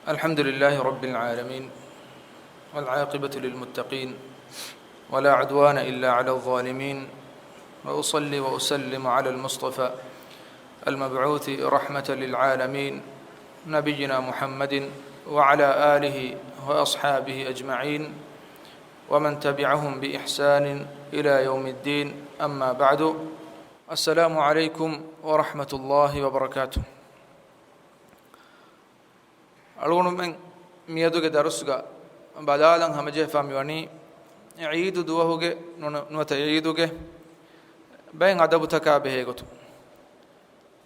الحمد لله رب العالمين والعاقبة للمتقين ولا عدوان إلا على الظالمين وأصلي وأسلم على المصطفى المبعوث رحمة للعالمين نبينا محمد وعلى آله وأصحابه أجمعين ومن تبعهم بإحسان إلى يوم الدين أما بعد السلام عليكم ورحمة الله وبركاته. ألون من ميادو كدرسك بدالن هم جه فاميوني عيد دوهوجه نوت عيدوجه بين عدب تكابه قط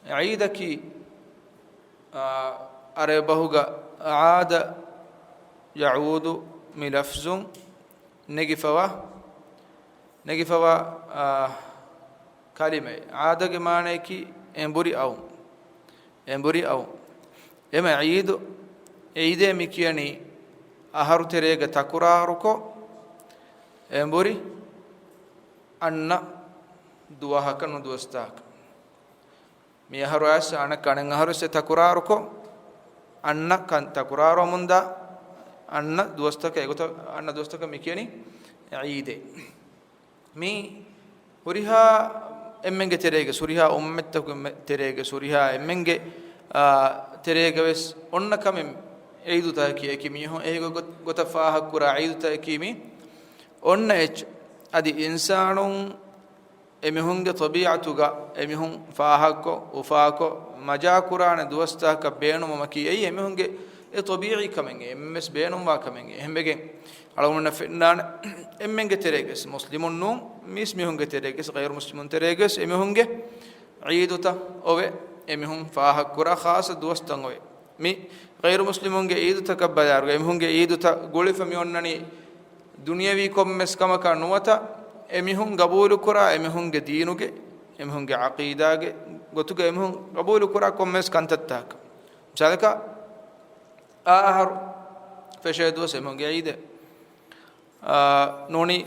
عيدك أربهوجا عاد يعود ملفظ نجفوا كلمة عاد جمانة كي إمبوري أو إما عيد عيد مكياني أهرو تريغ تكراركو إمبوري أن دوهاك ندوستاك مي أهرو أس أنا كان أهرو ستكراركو أن كان تكرارو مندا أن دوستك أن دوستك مكياني عيد مي وريها إمّنجة تريغ سوريها أمتك تريغ سوريها إمّنجة تريغ بس أن كم عيد تاكي أكيميه إيه قطفاه كرا عيد تاكيمي أن إيش أدي إنسانون إميهونج طبيعتوغا إميهون فاهكو وفاكو مجا كران دوستا كبينو ممكي أي إميهونج طبيعي كمنجي إمس بينو ما كمنجي هم بيجي على أن فنان إمّنجة تريغس مسلمون نو ميس ميهونج تريغس غير مسلمون تريغس إميهونج عيد تا أوه إميهون فاهكورا خاص دوستان أوه مي غير مسلمون عيد تا كبيار إميهونج عيد تا غولي فميونني دنيوي كم مسكما كانوتا إميهون قبول كورا إميهونج دينوج إميهونج عقيدة غتوج إميهون قبول كورا كم مسكان تتاك مثالك آخر فشهدوا سمعوا عيد نوني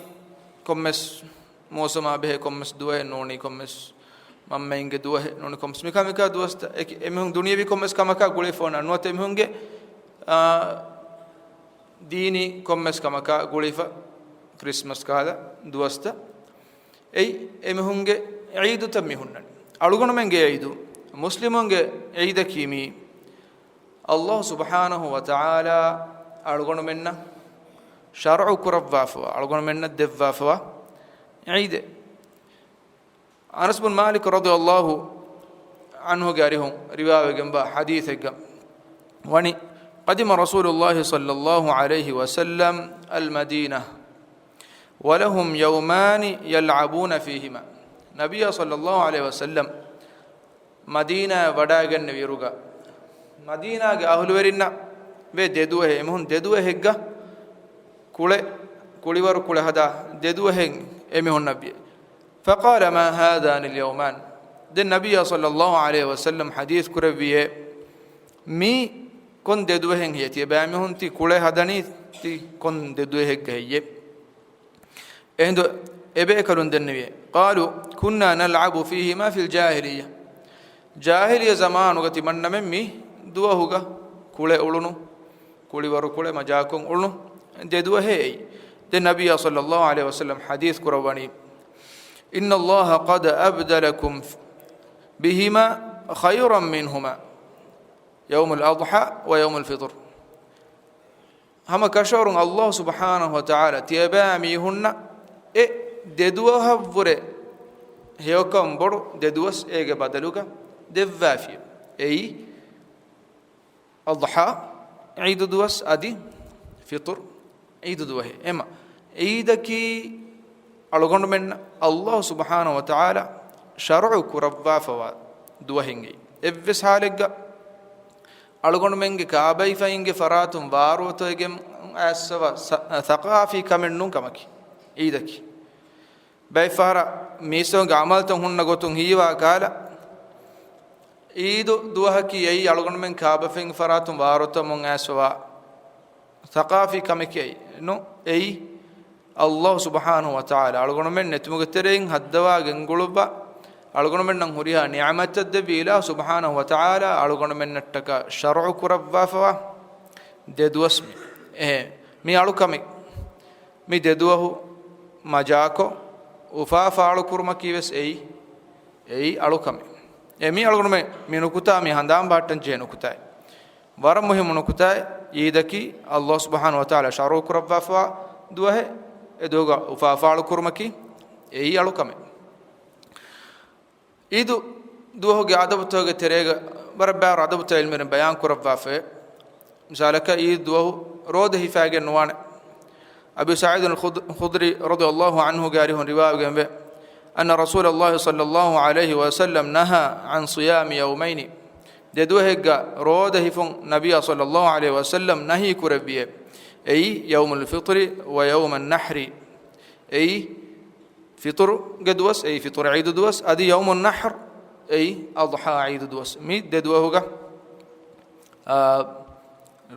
كمس موسم به كمس دوه نوني كمس مما إنك دوه نوني كمس ميكا دوست إمهم دنيا بي كمس كما كا قولي فونا نوات إمهمge ديني كمس كما كا قولي فا كريسماس كهذا دوست أي إمهمge عيد تميهن ألوغن منge عيد مسلمونge عيد كيمي الله سبحانه وتعالى ألوغن منا شرع كرفافوا ألقون من الدفافوا عيد أنس بن مالك رضي الله عنه قارهم رواية جنبا حديث جنب وني قدم رسول الله صلى الله عليه وسلم المدينة ولهم يومان يلعبون فيهما نبي صلى الله عليه وسلم مدينة وداعن ويروغا مدينة أهل ورنا بددوه إمهم ددوه هجا كوليور كول هذا ددوهن أمه النبي فقال ما هذان اليومان ده النبي صلى الله عليه وسلم حديث كربيه مي كن ددوهن هي تبامهن تي كول هذاني تي كن ددوهن هي عند أبي كرون النبي قالوا كنا نلعب فيهما في الجاهلية جاهلية زمان وقت من نمي دوهوغا كول أولونو كوليور كول مجاكم أولونو ددوه هي النبي صلى الله عليه وسلم حديث كرواني إن الله قد أبدلكم بهما خيرا منهما يوم الأضحى ويوم الفطر هم كشور الله سبحانه وتعالى تيباميهن ددوه فور هيوكم بر ددوس إيجا بدلوكا دفافي أي أضحى عيد دوس أدي فطر عيد دوه إما عيدك ألغون من الله سبحانه وتعالى شرع كربا فوا دوهنجي إفس حالك ألغون منك كابي فينك فراتم بارو تيجم أسوا ثقافي كمنون كمك عيدك بيفارا ميسون عملتهم هن نقطن هي وقال عيد دوهك أي ألغون من كابي فينك فراتم بارو تمون أسوا ثقافي كمكي نو أي الله سبحانه وتعالى ألغون من نتمغترين هدوا جنقلبا ألغون من نهوريها نعمة الدبي الله سبحانه وتعالى ألغون من نتك شرع كربا فوا දෙදුවස් mi alukami mi deduwahu majako ufaafaalu kurma kiwes ei alukami mi alugume mi nukuta mi handam battan je nukutai war muhim nukutai idaki Allah subhanahu wa ta'ala sharu kurabwa duwahe edoga ufaafaalu kurmaki ei alukami idu duwahuge adabtoge terega barabbar adabta ilmin bayan kurabwa fe misalaka id duwahu roda hifage nuwane أبي سعيد الخدري رضي الله عنه قاريه رواية جنبه أن رسول الله صلى الله عليه وسلم نهى عن صيام يومين ددوه روده فن نبي صلى الله عليه وسلم نهي كربيه أي يوم الفطر ويوم النحر أي فطر قدوس أي فطر عيد دوس أدي يوم النحر أي أضحى عيد دوس ميد ددوه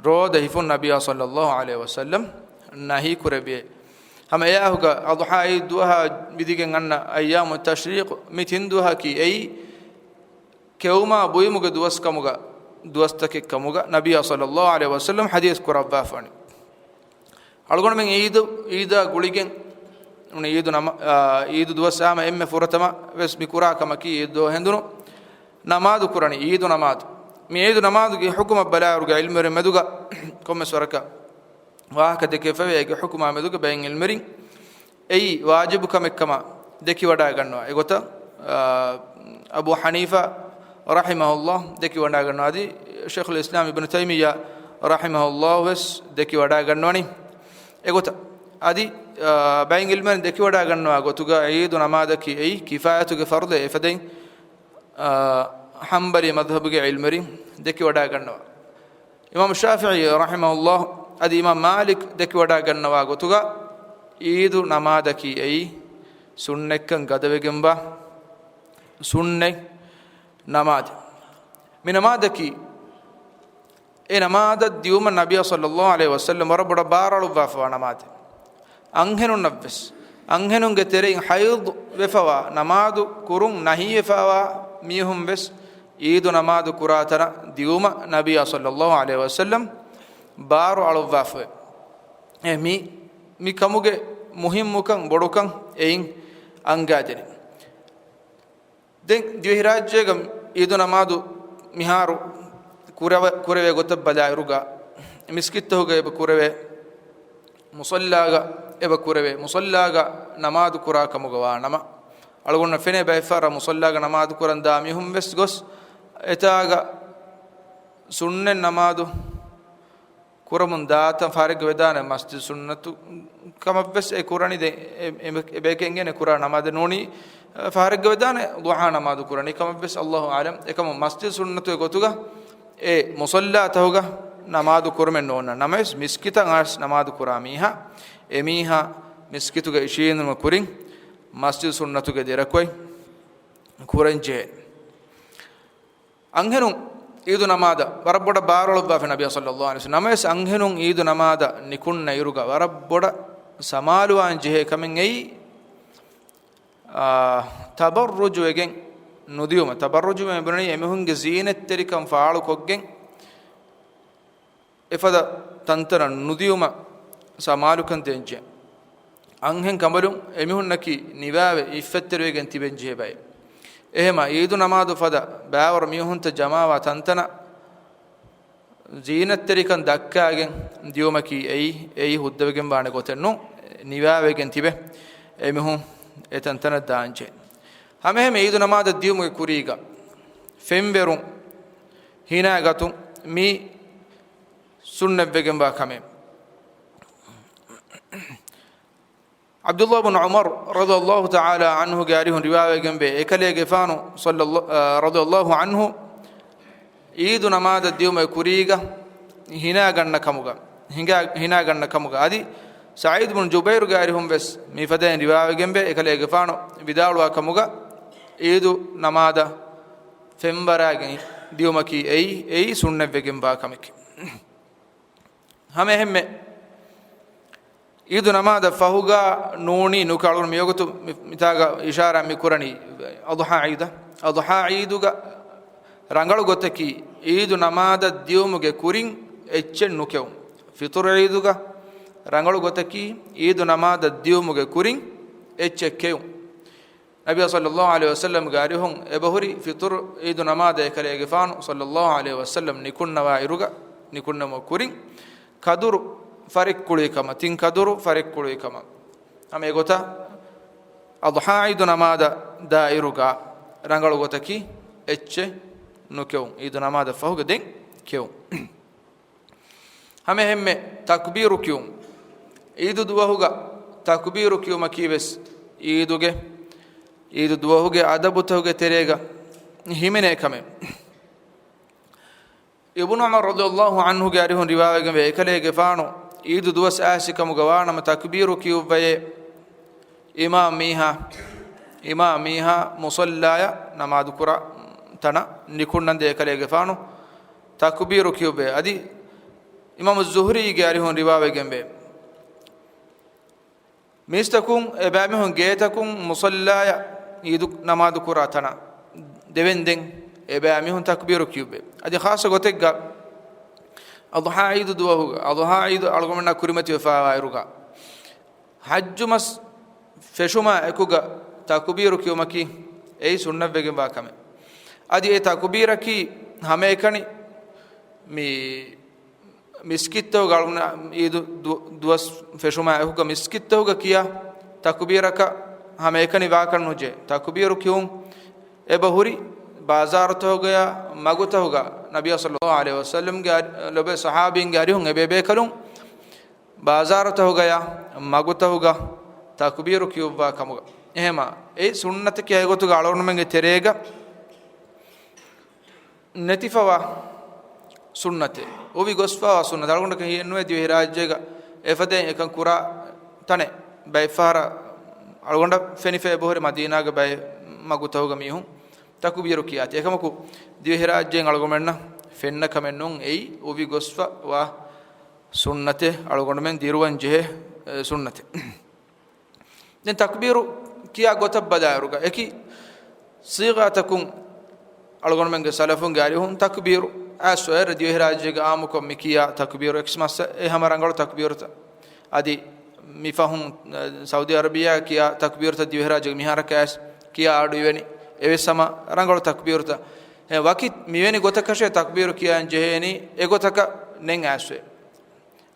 روده فن نبي صلى الله عليه وسلم nahi kurabiye hama yahuga adha ay duha bidigen anna ayyam at-tashriq mitin duha ki ay keuma boyumuga duwas kamuga duwastake kamuga nabiy sallallahu alaihi wasallam hadith kurabba fani algon men eid guligen un eid duwas ama emme furatama wes mikura kama ki eid do henduno namaz kurani eid namaz mi eid namaz ge hukuma balaaruga ilmere meduga komme soraka واحد كيفه يجي حكم عمدوك بين المرين أي واجب كم دكي ودا كنوا إغوتا أبو حنيفة رحمه الله دكي ودا كنوا هذه شيخ الإسلام ابن تيمية رحمه الله وس دكي ودا كنواني إغوتا هذه بين المرين دكي ودا كنوا إغوتوغا عيد ونماذج أي كفاية كفرض فدين حنبلي مذهب المرين دكي ودا كنوا إمام الشافعي رحمه الله adi imam malik deki wada gannawa gotuga eidu namadaki ei sunnekkan gadawegemba sunne namad min namadaki e namada diuma nabiy sallallahu alaihi wasallam rabbuda baralu wafa namad anghenun navves anghenun geterin hayd wefawa namadu kurun nahi wefawa mihum ves eidu namadu kuratana diuma nabiy sallallahu alaihi wasallam baaru alwafe mi kamuge muhimmukan bodukan ein angajeni den divhirajjega idu namadu miharu kurave gotta balairuga miskittoge ebe kurave musallaga ebe kurave musallaga namadu kura kamuga wa nama algonna fene bayfara musallaga namadu kuran da mihum wes gos etaga sunne namadu kuramun daata farig wedana masjid sunnatu kamabes e kurani de e bekengene kurana namade noni farig wedana duha namadu kurani kamabes Allahu alam e kam masjid sunnatu e gotuga e musalla tahuga namadu kurmen nona names miskita ngas namadu kuramiha emiha miskituga ishinuma kurin masjid sunnatu ge derakoi kurenje anghenun ఈదు నమాద వరబ్బొడ బారలు బాఫె నబీ సల్లల్లాహు అలైహి వసల్లం నమస్ అంఘెనుం ఈదు నమాద నికున్న ఇరుగా వరబ్బొడ సమాలు అంజె కమింగ్ ఐ తబర్రుజు ఎగెన్ నుదియుమ తబర్రుజు మెబుని ఎమహుంగె జీనత్ తెరికం ఫాలు కొగ్గెన్ ఎఫద తంతర నుదియుమ సమాలు కం తెంజె అంఘెన్ కమలు ఎమహున్నకి నివావె ఇఫెత్తెరు ఎగెన్ తిబెంజె బై එහෙම ඊදු නමාදු ෆද බෑවර මියුන්ත ජමාවා තන්තන ජීනත්තරිකන් දක්කාගෙන් දියුමකි එයි හුද්දවගෙන් බාන ගොතෙන්නු නිවාවෙගෙන් තිබෙ එමිහුන් ඒ තන්තන දාංචේ හැම එහෙම ඊදු නමාද දියුමගේ කුරීග ෆෙම්බෙරුන් හිනාගතු මි සුන්නවෙගෙන් බා කමෙ عبد الله بن عمر رضي الله تعالى عنه جاريه رواية جنبه إكلي جفانو صلى الله رضي الله عنه عيد نماذج اليوم كوريجا هنا جنة كموجا هنا جنة كموجا هذه سعيد بن جبير جاريهم بس مفدين رواية جنبه إكلي جفانو بدالوا كموجا عيد نماذج فيمبراجي اليوم كي أي سنة بجنبه كمك هم ಈದು ನಮಾದ ಫಹುಗ ನೋಣಿ ನುಕಾಳು ಮಿಯೋಗತು ಮಿತಾಗ ಇಶಾರ ಮಿಕುರನಿ ಅದುಹಾ ಈದುಗ ರಂಗಳು ಗೊತ್ತಕಿ ಈದು ನಮಾದ ದಿಯುಮುಗೆ ಕುರಿಂ echen nukew fitur eiduga rangalu gotaki eidu namada diumuge kurin echekkew nabiy sallallahu alaihi wasallam garihun ebahuri fitur eidu namada ekalege faanu sallallahu alaihi wasallam nikunna wa iruga nikunna mo kurin kaduru farik kulikama tin kaduru farik kulikama ame gota adha eidu namada dairuga rangalu gotaki eche nukew eidu namada fahuga den kew hame hemme takbiru kium eidu duwahuga takbiru kiuma kives eiduge eidu duwahuge adabutuge terega himene kame ibn umar radhiyallahu anhu garihun riwayage ve ekalege faano eidu duwas asikamu gawana ma takbiru kiuvaye imam miha musallaya namaz kura tana nikunnande ekalege faano takbiru kiube adi imam az-zuhri garihun riwayage ve mistakum ebamihun geetakum musallaya idu namaz kuratana devenden ebamihun takbiru kiube adi khasa gotegga adha idu duwahuga adha idu algomna kurimati faawa iruga hajjumas feshuma ekuga takbiru kiumaki ei sunnavegen wakame adi e takbiraki hamekani mi miskitto galuna idu duas feshuma ekuga miskitto kiya takbiraka hamekani wakan nuje takbiru kium ebahuri bazar to gaya maguta hoga nabiy sallallahu alaihi wasallam ga lobe sahabin garihun ebebe kalun bazar to gaya maguta hoga takbiru kiuwa kamuga ehema ei sunnati kiya gotu galonu menge terega netifawa sunnate ovi gosfa sunnata algonda ke hienwe diwe rajyega efaden ekan kura tane bay fara algonda fenife bohore madina ga bay maguta hoga mihun takbiru kiyati ekamaku diwe rajyen algomenna fenna kamennun ei ovi gosfa wa sunnate algonda men diruwan jehe sunnate den takbiru kiya gotab badaruga eki sigatakum algonda men salafun garihun takbiru aswar diwe rajyega amukom mikiya takbiru eksmas e hamarangal takbirta adi mifahum saudi arabia kiya takbirta diwe rajyega miharakas kiya aduweni evesama rangalu takbirta he wakit miweni gotakashe takbiru kiyan jeheni egotaka nen aswe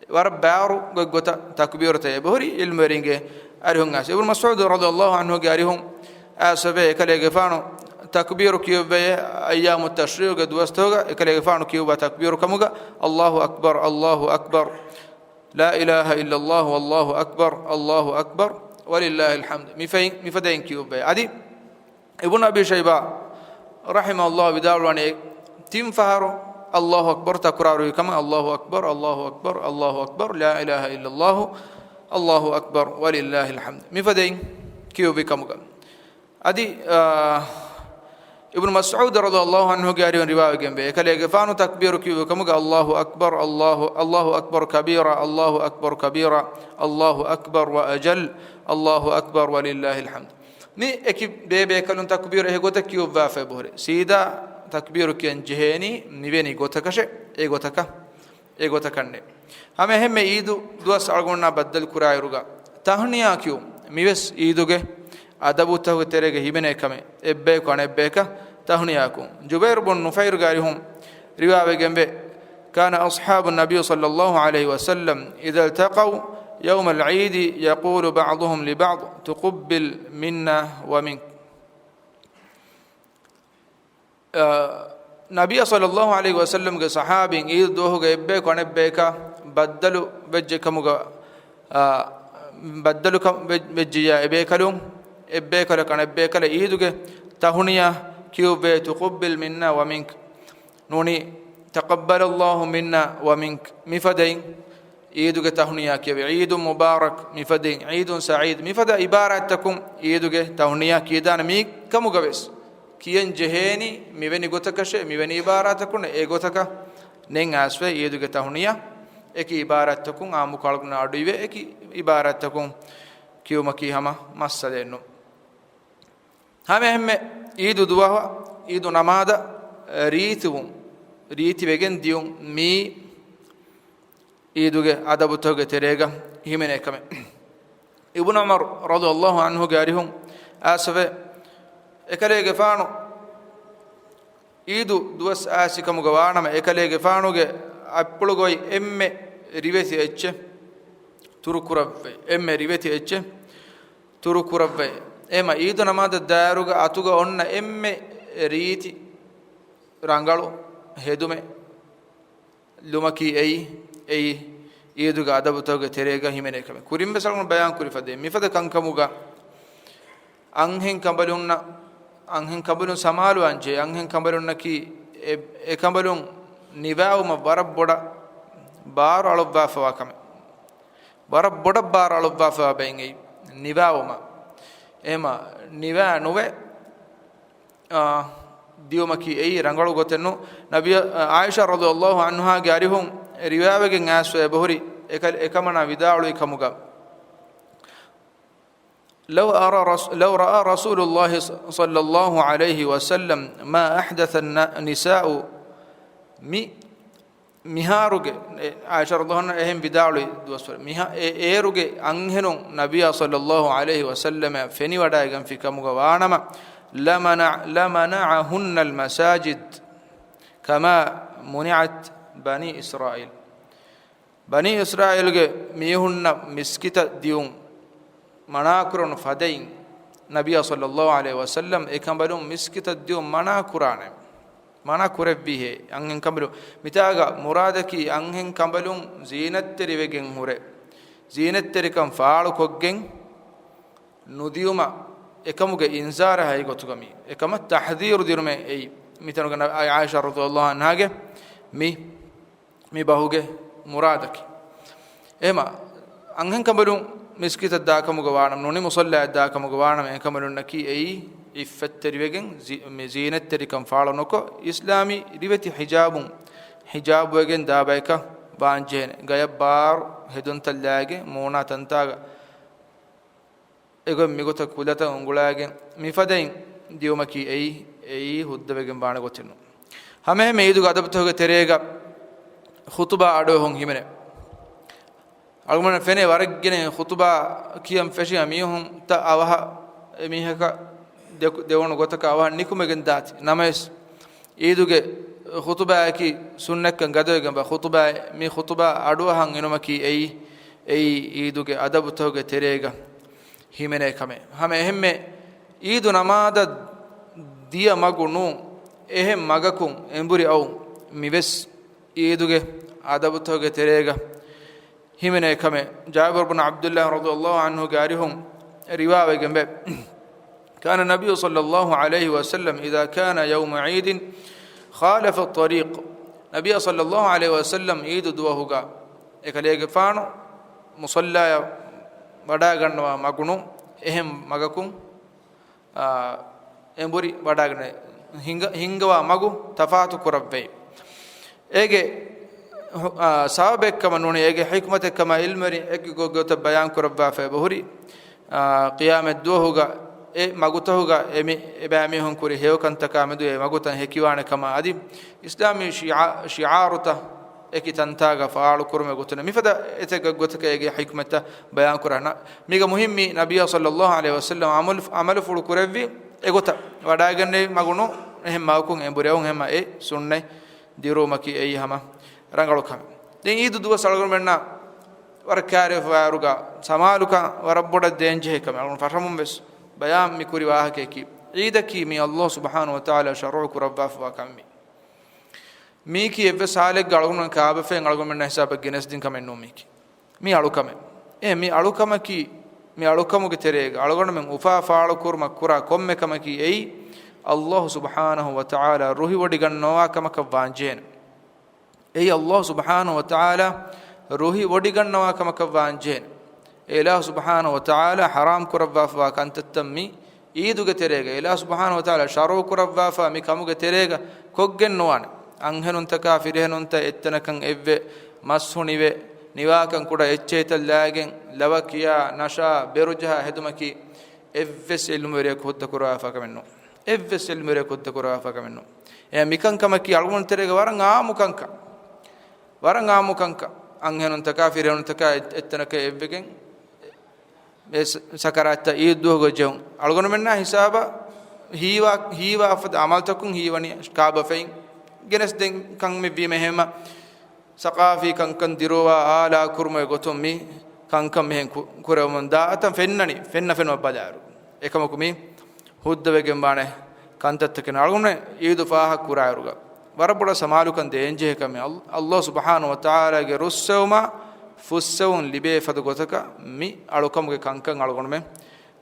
war baaru gota takbirta e bohri ilmeringe arihun as ibn mas'ud radhiyallahu anhu garihum asabe kalege faano takbiru kiyube ayyamu tashriq duwastoga kalege faano kiyuba takbiru kamuga allahu akbar la ilaha illa allah wallahu akbar walillahi alhamd mifayn kiyube adi ibn abi shayba rahimahullah bidalwani tim faharo allahu akbar takraru kama allahu akbar la ilaha illa allah allahu akbar walillahi alhamd mifadein kiyubi kamuga adi ibn mas'ud radhiyallahu anhu gari riwaya gembe kalege faanu takbiru kiyubi kamuga allahu akbar kabira allahu akbar wa ajal allahu akbar walillahi alhamd ni eki bebe kalun takbir e gota kiyo vafe bohre sida takbir kiyan jeheni niveni gota kashe e gota kanne hame hemme idu duas algonna baddal kurayruga tahniya kiyo mives iduge adabu tahu terege hibene kame ebbe kanebbe ka tahniya ku jubair bin nufair garihum riwaye gembe kana ashabu nabiy sallallahu alaihi wasallam idha iltaqaw يوم العيد يقول بعضهم لبعض تقبل منا ومنك نبي صلى الله عليه وسلم کے صحابین عید دوہ گے ابے کو نبے کا بدلو وجہ کمگا بدلو کم وجیا ابے کلم ابے کل کنبے کل عید کے تہنیا کیو بے تقبل منا ومنك نونی تقبل الله منا ومنك مفدين عيدك تهنيا كي عيد مبارك مفدين عيد سعيد مفدا عبارتكم عيدك تهنيا كيدان مي كم غبس كين جهني ميوني غوتكش ميوني عبارتكم اي غوتك نين اسوي عيدك تهنيا اكي عبارتكم عام كالكنا ادوي اكي عبارتكم كيومكي هما مسدنو هم عيد دوا عيد نماذا ريتي وگن ديون مي ಈದುಗೆ ಅದಬುತೋಗೆ ತೆರೆಗ ಹಿಮೆನೆ ಕಮೆ ಇಬ್ನು ಉಮರ್ ರದಿಯಲ್ಲಾಹು ಅನ್ಹು ಗಾರಿಹುಂ ಆಸವೆ ekaleege faanu ಈದು ದುವಸ್ ಆಸಿಕಮುಗ ವಾಣಮ ekaleege faanuge appulugoy emme riveti ecce turukuravve emme riveti ecce turukuravve ema ಈದು ನಮಾದ ದಾರುಗ ಅತುಗ ಒನ್ನ ಎಮ್ಮೆ ರೀತಿ ರಂಗಳು ಹೆದುಮೆ ಲುಮಕಿ ei ಈದುಗ ಅದಬುತೋಗೆ ತೆರೆಗ ಹಿಮೆನೆ ಕಮೆ ಕುರಿಂಬೆ ಸಲ್ಗನ ಬಯಾನ್ ಕುರಿಫದೆ ಮಿಫದ ಕಂಕಮುಗ ಅಂಹೆನ್ ಕಂಬಲುನ್ ಸಮಾಲು ಅಂಚೆ ಅಂಹೆನ್ ಕಂಬಲುನ್ನಕಿ ಎ ಕಂಬಲುನ್ ನಿವಾವುಮ ವರಬ್ಬೊಡ ಬಾರು ಅಳುಬ್ಬಾಫವಾ ಕಮೆ ವರಬ್ಬೊಡ ಬಾರು ಅಳುಬ್ಬಾಫವಾ ಬೆಂಗೈ ನಿವಾವುಮ ಏಮ ನಿವಾ ನುವೆ ದಿಯುಮಕಿ ಎಯಿ ರಂಗಳು ಗೊತ್ತೆನ್ನು ನಬಿಯ ಆಯಿಷಾ ರದಿಯಲ್ಲಾಹು ಅನ್ಹಾಗೆ ಅರಿಹುಂ ರಿವಾವೆಗೆ ಆಸ್ವೆ ಬಹುರಿ ekamana vidaulu ikamuga لو رأى رسول الله صلى الله عليه وسلم ما أحدث النساء مهاروge عائشة رضي الله عنها اهم vidaulu duaswar miha eruge anhenun nabiya sallallahu alaihi wasallam feni wadagan fikamuga waanama لمنعهن المساجد كما منعت بني إسرائيل بني إسرائيل ميهن مسكت ديون مناكرون فدين نبي صلى الله عليه وسلم إكملون مسكت ديون مناكرانه مناكر به أنهن كملون متاعا مرادك أنهن كملون زينة تريبين هره زينة تريكم فعل كوجين نديوما إكمل إنذار هاي قطعمي إكمل تحذير ديرمه أي مثلا عائشة رضي الله عنها مي باهوجه مرادك إما أنهن كملون مسكت الداكم جوانم نوني مصلى الداكم جوانم إن كملون نكي أي إفتر وجن زينة تريكم فعلناكو إسلامي ريبتي حجاب وجن دابيك بانجين جاي بار هدون تلاجة مونا تنتاج إيغو ميغوتا كولتا أنغولاجين ميفادين ديومكي أي هود وجن بانه قتنو همه ميدو قادب تهوج تريجا خطبة أدوهم هيمنه أقولنا فيني ورقينه خطبة كيام فشي أميهم تا أوها ميهك ديوانو قطك أوها نيكو مجندات نامس إيدوك خطبة كي سنة كان قدوه جنب خطبة مي خطبة أدوهم إنما كي أي إيدوك أدب تهوج تريجا هيمنه كمه هم إيدو نماذا ديا مغنو إهم مغكم إمبوري أو ميبس إيدوك أدب تهوج تريجا هيمنه كمه جابر بن عبد الله رضي الله عنه قارهم رواية جنب كان النبي صلى الله عليه وسلم إذا كان يوم عيد خالف الطريق نبي صلى الله عليه وسلم عيد دوهوغا إكليك فانو مصلى وڑاغنوا مغنو اهم مغكم امبوري وڑاغن ಹಿಂಗವಾ ಮಗು ತಫಾತು ಕುರವ್ವೆ ಏಗೆ ಸಾಬೆಕ್ಕಮ ನುಣೆ ಏಗೆ ಹಿಕ್ಮತೆಕ್ಕಮ ಇಲ್ಮರಿ ಏಗೆ ಗೊತ್ತ ಬಯಾನ್ ಕುರವ್ವಾ ಫೆ ಬಹುರಿ ಕಿಯಾಮತ್ ದೋಹುಗ ಎ ಮಗುತಹುಗ ಎಮಿ ಎಬಾಮಿ ಹುಂ ಕುರಿ ಹೇವಕಂತಕ ಮೆದು ಎ ಮಗುತ ಹೆಕಿವಾಣೆ ಕಮ ಅದಿ ಇಸ್ಲಾಮಿ ಶಿಆರುತ ಏಕಿ ತಂತಾಗ ಫಾಳು ಕುರುಮೆ ಗೊತ್ತನೆ ಮಿಫದ ಎತೆಗ ಗೊತ್ತಕ ಏಗೆ ಹಿಕ್ಮತ ಬಯಾನ್ ಕುರನ ಮೀಗ ಮುಹಿಮ್ಮಿ ನಬಿಯ ಸಲ್ಲಲ್ಲಾಹು ಅಲೈಹಿ ವಸಲ್ಲಂ ಅಮಲ್ ಫುಳು ಕುರವ್ವಿ ಎಗೊತ ವಡಾಗನ್ನೆ ಮಗುನು ಎಹಂ ಮಾಕುಂ ಎಂಬುರೆವುಂ ಹೆಮ ಎ ಸುನ್ನೆ ದಿರೋಮಕಿ ಎ ಹಮ ರಂಗಳು ಖಮ ದೆನ್ ಈದು ದುವ ಸಳಗರು ಮೆನ್ನ ವರ ಕ್ಯಾರೆ ಫಾರುಗ ಸಮಾಲುಕ ವರಬ್ಬೊಡ ದೇಂಜೆ ಕಮ ಅಲ್ನ ಫರಮುಂ ವೆಸ್ ಬಯಾನ್ ಮಿ ಕುರಿ ವಾಹಕೆ ಕಿ ಈದಕಿ ಮಿ ಅಲ್ಲಾಹ್ ಸುಬ್ಹಾನಹು ವ ತಆಲಾ ಶರഉ ಕುರಬ್ಬಾಫ ವ ಕಮ್ಮಿ ಮೀಕಿ ಎವ್ವೆ ಸಾಲೆಗ್ ಗಳಗುನ ಕಾಬಫೆ ಗಳಗುನ ಮೆನ್ನ ಹಿಸಾಬ ಗಿನೆಸ್ ದಿನ್ ಕಮ ನೋ ಮೀಕಿ ಮಿ ಅಳುಕಮೆ ಎ ಮಿ ಅಳುಕಮಕಿ ಮಿ ಅಳುಕಮುಗೆ ತೆರೆಗ ಅಳುಗಣ ಮೆಂ ಉಫಾ ಫಾಳು ಕುರ್ಮ ಕುರ ಕೊಮ್ಮೆ ಕಮಕಿ ಎಯಿ ಅಲ್ಲಾಹ್ ಸುಬ್ಹಾನಹು ವ ತಆಲಾ ರುಹಿ ವಡಿಗನ್ನೋವಾ ಕಮಕ ವಾಂಜೇನ ಎಯಿ ಅಲ್ಲಾಹ್ ಸುಬ್ಹಾನಹು ವ ತಆಲಾ ರುಹಿ ವಡಿಗನ್ನೋವಾ ಕಮಕ ವಾಂಜೇನ ಇಲಾಹ್ ಸುಬ್ಹಾನಹು ವ ತಆಲಾ ಹರಾಮ್ ಕುರವ್ವಾಫಾ ಕಂತತ್ತಮ್ಮಿ ಈದುಗೆ ತೆರೆಗ ಇಲಾಹ್ ಸುಬ್ಹಾನಹು ವ ತಆಲಾ ಶರೂ ಕುರವ್ವಾಫಾ ಮಿ ಕಮುಗೆ ತೆರೆಗ ಕೊಗ್ಗೆನ್ನೋವಾನೆ ಅಂಹೆನುಂತಕ ಫಿರೆನುಂತ ಎತ್ತನಕಂ ಎವ್ವೆ ಮಸ್ಹುಣಿವೆ ನಿವಾಕಂ ಕೂಡ ಎಚ್ಚೇತಲ್ಲಾಗೆಂ ಲವಕಿಯ ನಶಾ ಬೆರುಜಹ ಹೆದುಮಕಿ ಎವ್ವೆಸ್ ಇಲ್ಮುರೆ ಖುದ್ದ ಕುರಾಫಾ ಕಮೆನ್ನು ಎವ್ವೆಸ್ ಇಲ್ಮುರೆ ಖುದ್ದ ಕುರಾಫಾ ಕಮೆನ್ನು ಎ ಮಿಕಂಕಮಕಿ ಅಳ್ಗುಂತೆರೆಗ ವರಂಗಾಮುಕಂಕ أنهن تكافر تكا اتنك إبكين سكرات إيدوه جون ألقون منا حسابا هيوا أفد عمل تكون هيواني كعب فين جنس دين كان مبي مهما ثقافي كان ديروا آلا كرمه قطم مي كان مهن كره من دا أتم فن وبدارو إكما كمي هود بجنبانه كان تتكن ألقون إيدو فاه كرايروغا وربنا سمالو كان دينجه كمي الله سبحانه وتعالى جرسوما فسون لبي فدغتك مي ألقم كان ألقون مه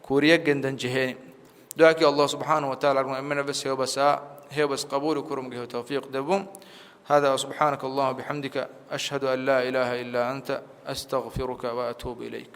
كوريا جندن جهني دعاك الله سبحانه وتعالى أمنا بس هي بس قبول كرم جه توفيق دبوم هذا سبحانك اللهم وبحمدك أشهد أن لا إله إلا أنت أستغفرك وأتوب إليك